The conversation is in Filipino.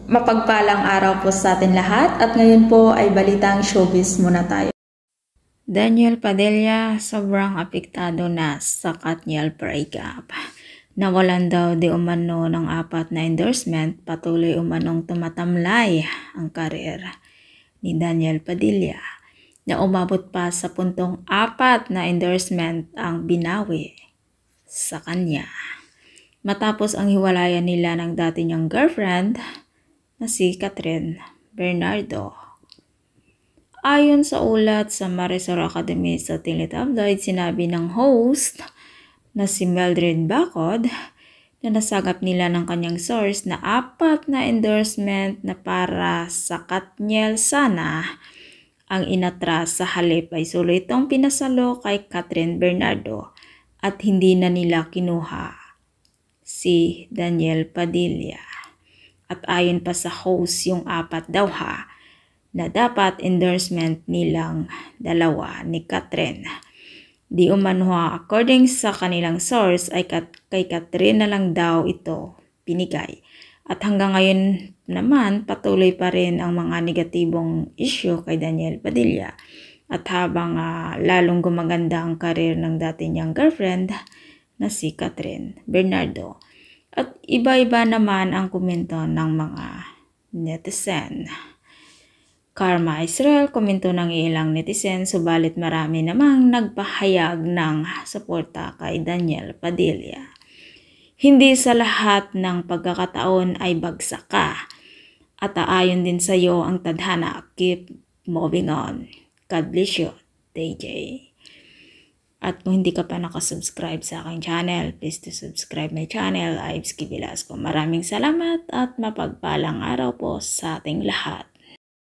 Mapagpalang araw po sa atin lahat at ngayon po ay balitang showbiz muna tayo. Daniel Padilla sobrang apektado na sa Katniel breakup. Nawalan daw di umano ng 4 na endorsement, patuloy umanong tumatamlay ang karir ni Daniel Padilla na umabot pa sa puntong 4 na endorsement ang binawi sa kanya. Matapos ang hiwalayan nila ng dati niyang girlfriend na si Catherine Bernardo. Ayon sa ulat sa Marisol Academy sa Teletabloid, sinabi ng host na si Mildred Bacod na nasagap nila ng kanyang source na 4 na endorsement na para sa Katniel sana ang inatras, sa halip ay sulit itong pinasalo kay Catherine Bernardo at hindi na nila kinuha si Daniel Padilla. At ayon pa sa host, yung 4 daw na dapat endorsement nilang dalawa ni Catherine. Di umano according sa kanilang source ay kay Catherine na lang daw ito pinigay. At hanggang ngayon naman patuloy pa rin ang mga negatibong issue kay Daniel Padilla. At habang lalong gumaganda ang karir ng dati niyang girlfriend na si Catherine Bernardo. At iba-iba naman ang komento ng mga netizen. Karma Israel, komento ng ilang netizen, subalit marami namang nagpahayag ng suporta kay Daniel Padilla. Hindi sa lahat ng pagkakataon ay bagsak ka. At aayon din sa iyo ang tadhana. Keep moving on. God bless you, DJ. At kung hindi ka pa nakasubscribe sa aking channel, please to subscribe my channel, Ives K. Velasco. Maraming salamat at mapagpalang araw po sa ating lahat.